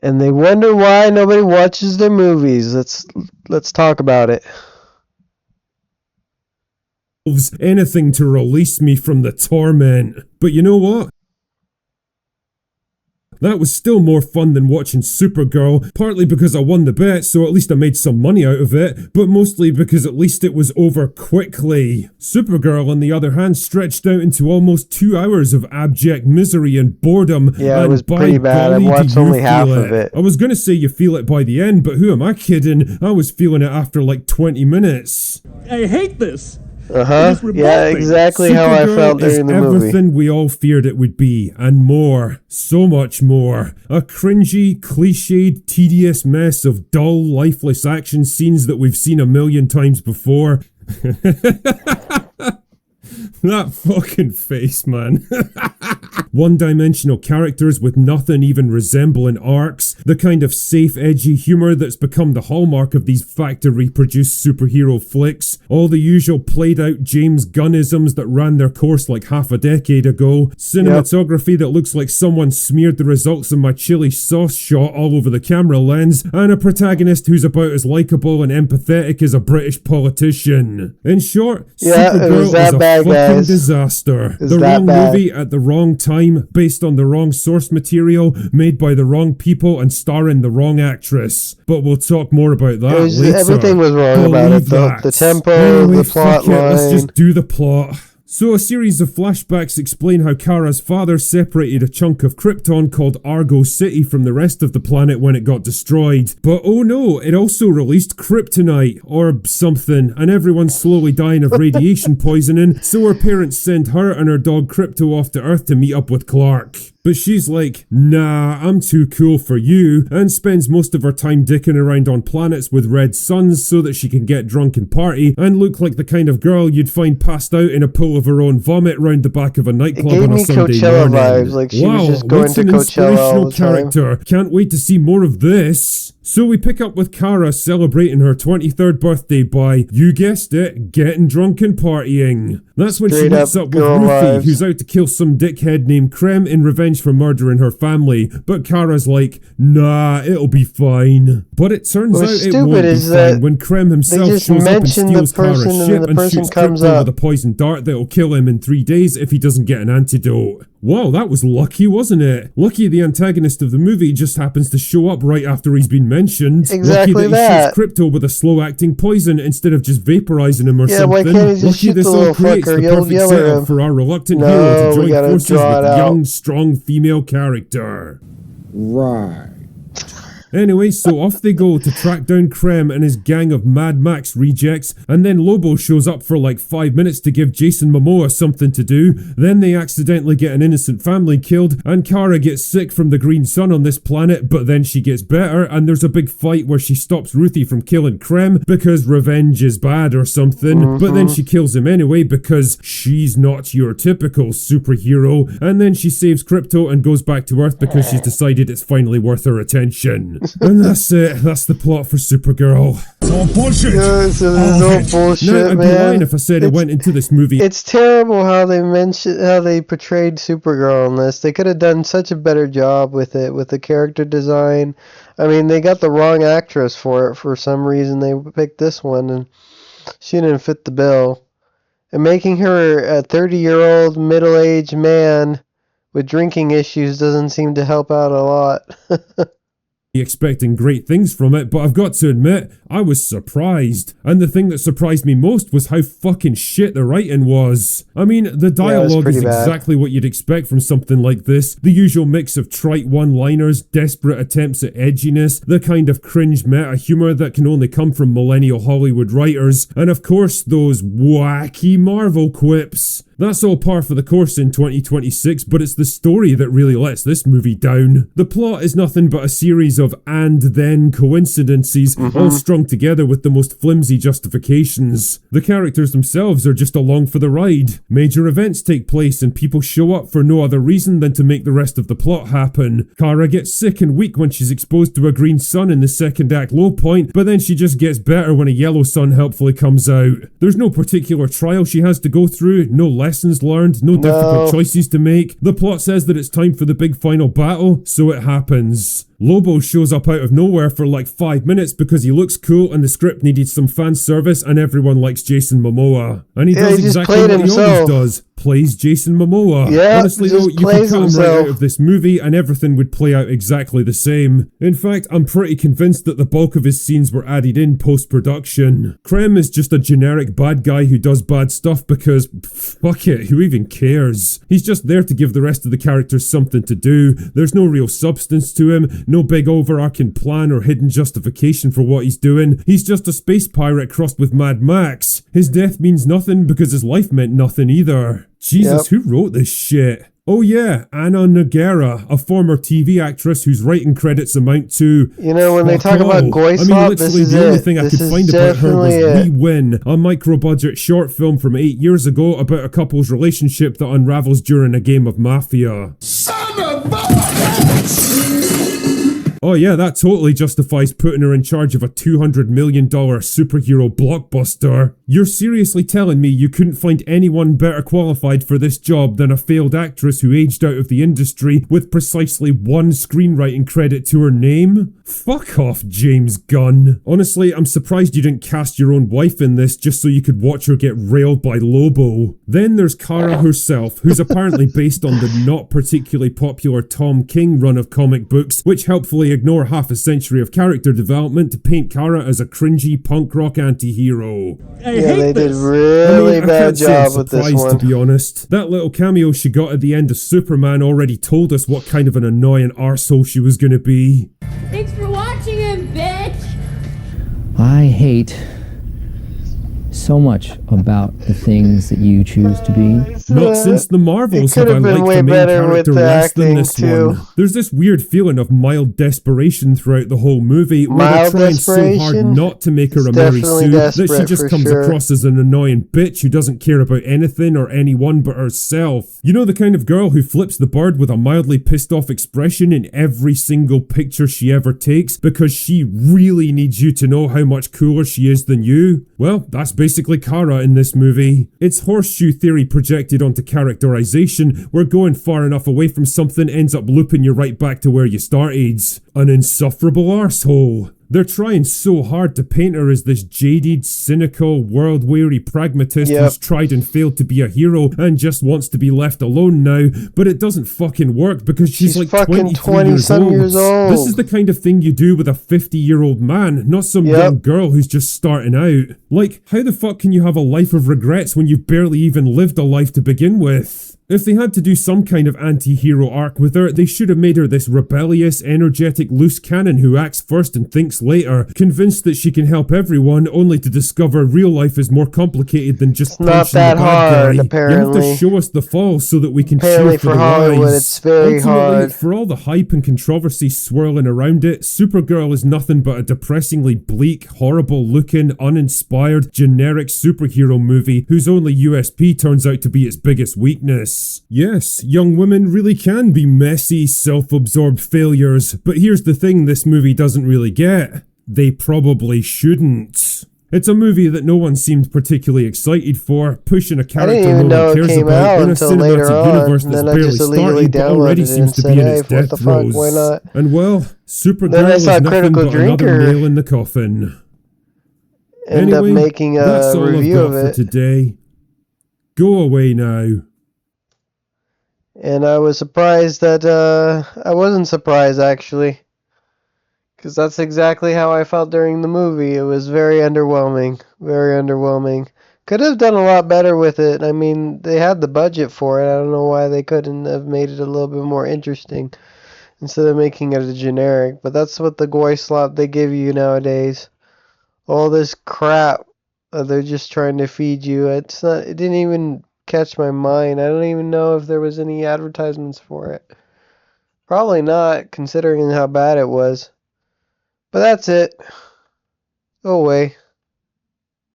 And they wonder why nobody watches their movies. Let's talk about it. Anything to release me from the torment. But you know what? That was still more fun than watching Supergirl, partly because I won the bet, so at least I made some money out of it, but mostly because at least it was over quickly. Supergirl, on the other hand, stretched out into almost 2 hours of abject misery and boredom. Yeah, it was pretty bad. I watched only half of it. I was gonna say you feel it by the end, but who am I kidding? I was feeling it after like 20 minutes. I hate this. Yeah, exactly how I felt during the movie. Everything we all feared it would be, and more. So much more. A cringy, cliched, tedious mess of dull, lifeless action scenes that we've seen a million times before. That fucking face, man. One-dimensional characters with nothing even resembling arcs. The kind of safe, edgy humor that's become the hallmark of these factory-produced superhero flicks. All the usual played-out James Gunnisms that ran their course like half a decade ago. Cinematography that looks like someone smeared the results of my chili sauce shot all over the camera lens. And a protagonist who's about as likeable and empathetic as a British politician. In short, Supergirl is a fucking disaster. The wrong movie at the wrong time, based on the wrong source material, made by the wrong people and starring the wrong actress. But we'll talk more about that later. Everything was wrong about it. The tempo, anyway, the plot line. Let's just do the plot. So a series of flashbacks explain how Kara's father separated a chunk of Krypton called Argo City from the rest of the planet when it got destroyed. But oh no, it also released kryptonite, or something, and everyone's slowly dying of radiation poisoning, so her parents send her and her dog Krypto off to Earth to meet up with Clark. But she's like, nah, I'm too cool for you, and spends most of her time dicking around on planets with red suns so that she can get drunk and party, and look like the kind of girl you'd find passed out in a pool of her own vomit round the back of a nightclub on a Sunday Coachella morning. Vibes, like she was just going to Coachella all the time. Character. Can't wait to see more of this. So we pick up with Kara celebrating her 23rd birthday by, you guessed it, getting drunk and partying. That's when she meets up with Ruthie, who's out to kill some dickhead named Krem in revenge for murdering her family. But Kara's like, nah, it'll be fine. But it turns out it won't be fine when Krem himself shows up and steals Kara's ship and shoots Krypto with a poison dart that'll kill him in 3 days if he doesn't get an antidote. Wow, that was lucky, wasn't it? Lucky the antagonist of the movie just happens to show up right after he's been mentioned. Exactly lucky that he shoots Krypto with a slow-acting poison instead of just vaporizing him or something. Why can't he just lucky this all creates the perfect setup for our reluctant hero to join forces with a young, strong female character. Right. Anyway, so off they go to track down Krem and his gang of Mad Max rejects, and then Lobo shows up for like 5 minutes to give Jason Momoa something to do. Then they accidentally get an innocent family killed, and Kara gets sick from the green sun on this planet, but then she gets better, and there's a big fight where she stops Ruthie from killing Krem because revenge is bad or something, but then she kills him anyway because she's not your typical superhero, and then she saves Krypto and goes back to Earth because she's decided it's finally worth her attention. And that's it. That's the plot for Supergirl. It's all bullshit. There's no bullshit, I'd be man. lying if I said I went into this movie. It's terrible how they portrayed Supergirl in this. They could have done such a better job with it, with the character design. I mean, they got the wrong actress for it for some reason. They picked this one, and she didn't fit the bill. And making her a 30-year-old middle-aged man with drinking issues doesn't seem to help out a lot. Expecting great things from it, but I've got to admit, I was surprised. And the thing that surprised me most was how fucking shit the writing was. I mean, the dialogue is exactly what you'd expect from something like this. The usual mix of trite one-liners, desperate attempts at edginess, the kind of cringe meta-humor that can only come from millennial Hollywood writers, and of course those wacky Marvel quips. That's all par for the course in 2026, but it's the story that really lets this movie down. The plot is nothing but a series of and then coincidences, all strung together with the most flimsy justifications. The characters themselves are just along for the ride. Major events take place and people show up for no other reason than to make the rest of the plot happen. Kara gets sick and weak when she's exposed to a green sun in the second act low point, but then she just gets better when a yellow sun helpfully comes out. There's no particular trial she has to go through, no lessons learned, no difficult choices to make. The plot says that it's time for the big final battle, so it happens. Lobo shows up out of nowhere for like 5 minutes because he looks cool and the script needed some fan service and everyone likes Jason Momoa. And he does exactly what he always does. Plays Jason Momoa. Yeah, honestly though, you could cut him right out of this movie and everything would play out exactly the same. In fact, I'm pretty convinced that the bulk of his scenes were added in post-production. Krem is just a generic bad guy who does bad stuff because, fuck it, who even cares? He's just there to give the rest of the characters something to do. There's no real substance to him, no big overarching plan or hidden justification for what he's doing. He's just a space pirate crossed with Mad Max. His death means nothing because his life meant nothing either. Jesus, who wrote this shit? Oh yeah, Anna Nogueira, a former TV actress whose writing credits amount to... You know, when they talk about Goy Slop, this is the only thing I could find about her was We Win, a micro-budget short film from 8 years ago about a couple's relationship that unravels during a game of Mafia. Son of a bitch! Oh yeah, that totally justifies putting her in charge of a $200 million superhero blockbuster. You're seriously telling me you couldn't find anyone better qualified for this job than a failed actress who aged out of the industry with precisely one screenwriting credit to her name? Fuck off, James Gunn. Honestly, I'm surprised you didn't cast your own wife in this just so you could watch her get railed by Lobo. Then there's Kara herself, who's apparently based on the not particularly popular Tom King run of comic books, which helpfully ignore half a century of character development to paint Kara as a cringy punk rock anti-hero. Yeah, they did really bad job with this one. To be honest, that little cameo she got at the end of Superman already told us what kind of an annoying arsehole she was gonna be. Thanks for watching him, bitch! I hate so much about the things that you choose to be. Not since the Marvels have I liked the main character less than this one. There's this weird feeling of mild desperation throughout the whole movie where they're trying so hard not to make her a Mary Sue that she just comes across as an annoying bitch who doesn't care about anything or anyone but herself. You know, the kind of girl who flips the bird with a mildly pissed off expression in every single picture she ever takes because she really needs you to know how much cooler she is than you? Well, that's basically Kara in this movie. It's horseshoe theory projected onto characterization, where going far enough away from something ends up looping you right back to where you started. An insufferable arsehole. They're trying so hard to paint her as this jaded, cynical, world-weary pragmatist who's tried and failed to be a hero and just wants to be left alone now, but it doesn't fucking work because she's like 23 years old. This is the kind of thing you do with a 50-year-old man, not some young girl who's just starting out. Like, how the fuck can you have a life of regrets when you've barely even lived a life to begin with? If they had to do some kind of anti-hero arc with her, they should have made her this rebellious, energetic, loose cannon who acts first and thinks later, convinced that she can help everyone, only to discover real life is more complicated than just punching the bad guy. Apparently. You have to show us the fall so that we can cheer for the Hollywood, rise. it's very hard. For all the hype and controversy swirling around it, Supergirl is nothing but a depressingly bleak, horrible-looking, uninspired, generic superhero movie whose only USP turns out to be its biggest weakness. Yes, young women really can be messy, self-absorbed failures, but here's the thing this movie doesn't really get. They probably shouldn't. It's a movie that no one seemed particularly excited for, pushing a character no one cares about in a cinematic universe that's barely started but already seems to be in its death throes. And well, Supergirl is nothing but another nail in the coffin. Anyway, that's all I've got for today. Go away now. And I was surprised that, I wasn't surprised actually. Because that's exactly how I felt during the movie. It was very underwhelming. Very underwhelming. Could have done a lot better with it. I mean, they had the budget for it. I don't know why they couldn't have made it a little bit more interesting instead of making it a generic. But that's what the Goy Slop they give you nowadays. All this crap that they're just trying to feed you. It didn't even catch my mind. I don't even know if there was any advertisements for it. Probably not, considering how bad it was. But that's it. Go away.